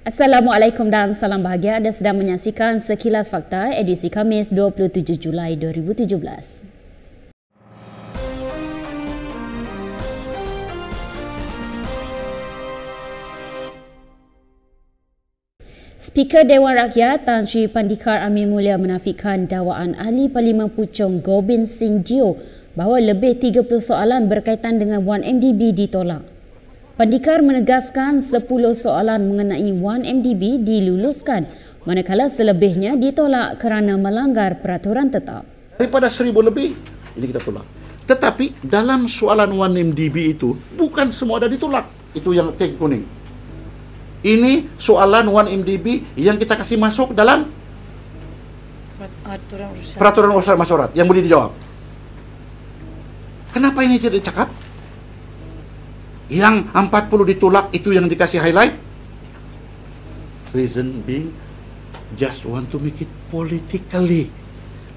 Assalamualaikum dan salam bahagia. Anda sedang menyaksikan Sekilas Fakta edisi Khamis 27 Julai 2017. Speaker Dewan Rakyat Tan Sri Pandikar Amin Mulia menafikan dakwaan Ahli Parlimen Puchong Gobind Singh Dio bahawa lebih 30 soalan berkaitan dengan 1MDB ditolak. Pandikar menegaskan 10 soalan mengenai 1MDB diluluskan manakala selebihnya ditolak kerana melanggar peraturan tetap. Daripada 1000 lebih, ini kita tolak. Tetapi dalam soalan 1MDB itu, bukan semua ada ditolak. Itu yang tag kuning. Ini soalan 1MDB yang kita kasih masuk dalam peraturan urusan masyarakat yang boleh dijawab. Kenapa ini tidak dicakap? Yang 40 ditolak itu yang dikasih highlight. Reason being just want to make it politically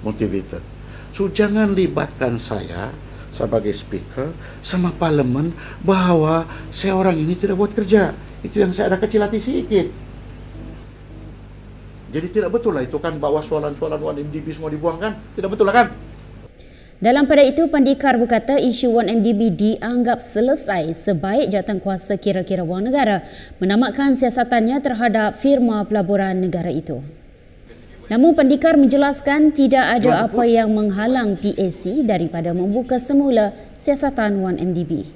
motivated. So jangan libatkan saya sebagai speaker sama parlimen bahawa saya orang ini tidak buat kerja. Itu yang saya ada kecil hati sedikit. Jadi tidak betul lah itu kan bahawa soalan-soalan 1MDB semua dibuangkan. Tidak betul lah kan? Dalam pada itu, Pandikar berkata isu 1MDB dianggap selesai sebaik jawatankuasa kira-kira wang negara menamatkan siasatannya terhadap firma pelaburan negara itu. Namun Pandikar menjelaskan tidak ada apa yang menghalang PAC daripada membuka semula siasatan 1MDB.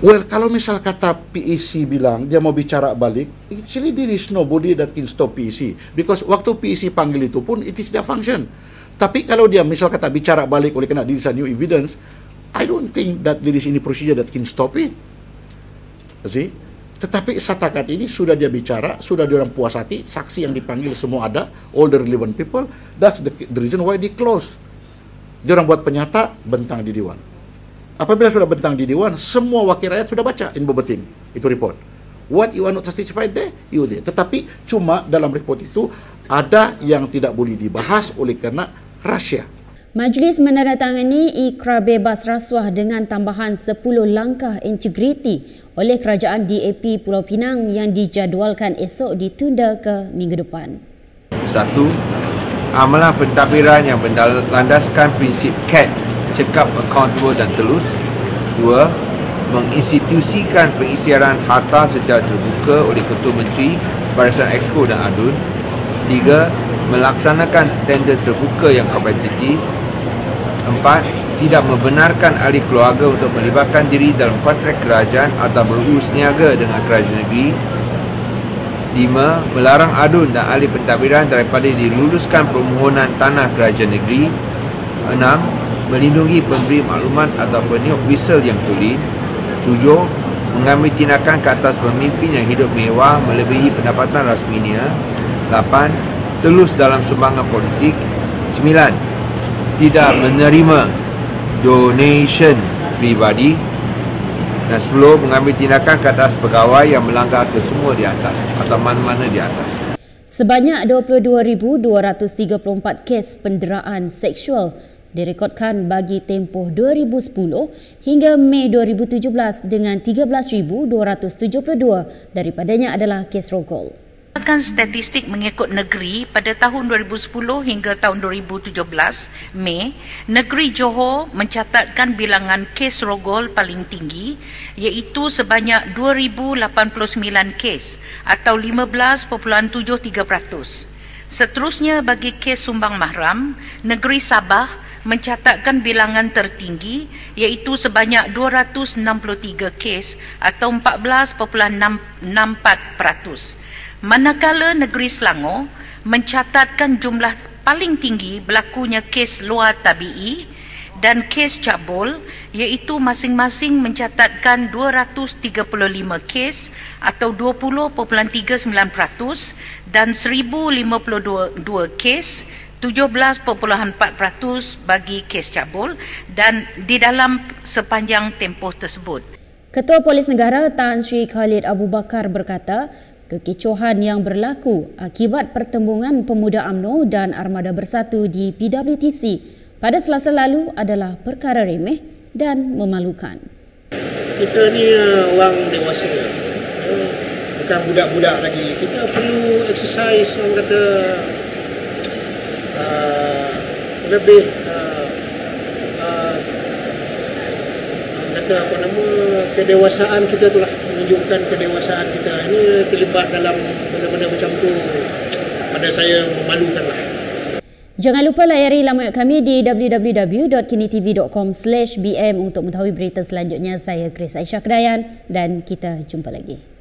Well, kalau misal kata PAC bilang dia mau bicara balik, actually there is nobody that can stop PAC. Because waktu PAC panggil itu pun it is their function. Tapi kalau dia misal kata bicara balik oleh kena dirisan new evidence, I don't think that there is any procedure that can stop it. See? Tetapi setakat ini sudah dia bicara, sudah diorang puas hati, saksi yang dipanggil semua ada, all the relevant people, that's the reason why they close. Diorang buat penyata, bentang di Dewan. Apabila sudah bentang di Dewan, semua wakil rakyat sudah baca in verbatim, itu report. What you want to testify there, you there. Tetapi cuma dalam report itu, ada yang tidak boleh dibahas oleh kerana rahsia. Majlis menandatangani ikrar bebas rasuah dengan tambahan 10 langkah integriti oleh kerajaan DAP Pulau Pinang yang dijadualkan esok ditunda ke minggu depan. 1. Amalan pentadbiran yang berlandaskan prinsip CAT, cekap, accountable dan telus. 2. Menginstitusikan pengisytiharan harta secara terbuka oleh Ketua Menteri, Barisan Exco dan ADUN. 3. Melaksanakan tender terbuka yang kompetitif. 4. Tidak membenarkan ahli keluarga untuk melibatkan diri dalam kontrak kerajaan atau berurus niaga dengan kerajaan negeri. 5. Melarang ADUN dan ahli pentadbiran daripada diluluskan permohonan tanah kerajaan negeri. 6. Melindungi pemberi maklumat atau peniup whistle yang tulen. 7. Mengambil tindakan ke atas pemimpin yang hidup mewah melebihi pendapatan rasminya. 8. Telus dalam sumbangan politik. 9. Tidak menerima donation pribadi. Dan 10. Mengambil tindakan ke atas pegawai yang melanggar kesemua di atas atau mana-mana di atas. Sebanyak 22,234 kes penderaan seksual direkodkan bagi tempoh 2010 hingga Mei 2017 dengan 13,272 daripadanya adalah kes rogol. Statistik mengikut negeri pada tahun 2010 hingga tahun 2017 Mei, negeri Johor mencatatkan bilangan kes rogol paling tinggi iaitu sebanyak 2,089 kes atau 15.73%. Seterusnya bagi kes sumbang mahram, negeri Sabah mencatatkan bilangan tertinggi iaitu sebanyak 263 kes atau 14.64%. Manakala negeri Selangor mencatatkan jumlah paling tinggi berlakunya kes luar tabi'i dan kes cabul iaitu masing-masing mencatatkan 235 kes atau 20.39% dan 1,052 kes 17.4% bagi kes cabul dan di dalam sepanjang tempoh tersebut. Ketua Polis Negara Tan Sri Khalid Abu Bakar berkata, kekecohan yang berlaku akibat pertembungan pemuda UMNO dan Armada Bersatu di PWTC pada Selasa lalu adalah perkara remeh dan memalukan. Kita ni orang dewasa, bukan budak-budak lagi. Kita perlu exercise, orang kata lebih kata apa nama, kedewasaan kita tu lah, menunjukkan kedewasaan kita. Ini terlibat dalam benda-benda macam tu, pada saya memalukan lah. Jangan lupa layari laman kami di www.kinitv.com/bm untuk mengetahui berita selanjutnya. Saya Chris Aisyah Kedayan dan kita jumpa lagi.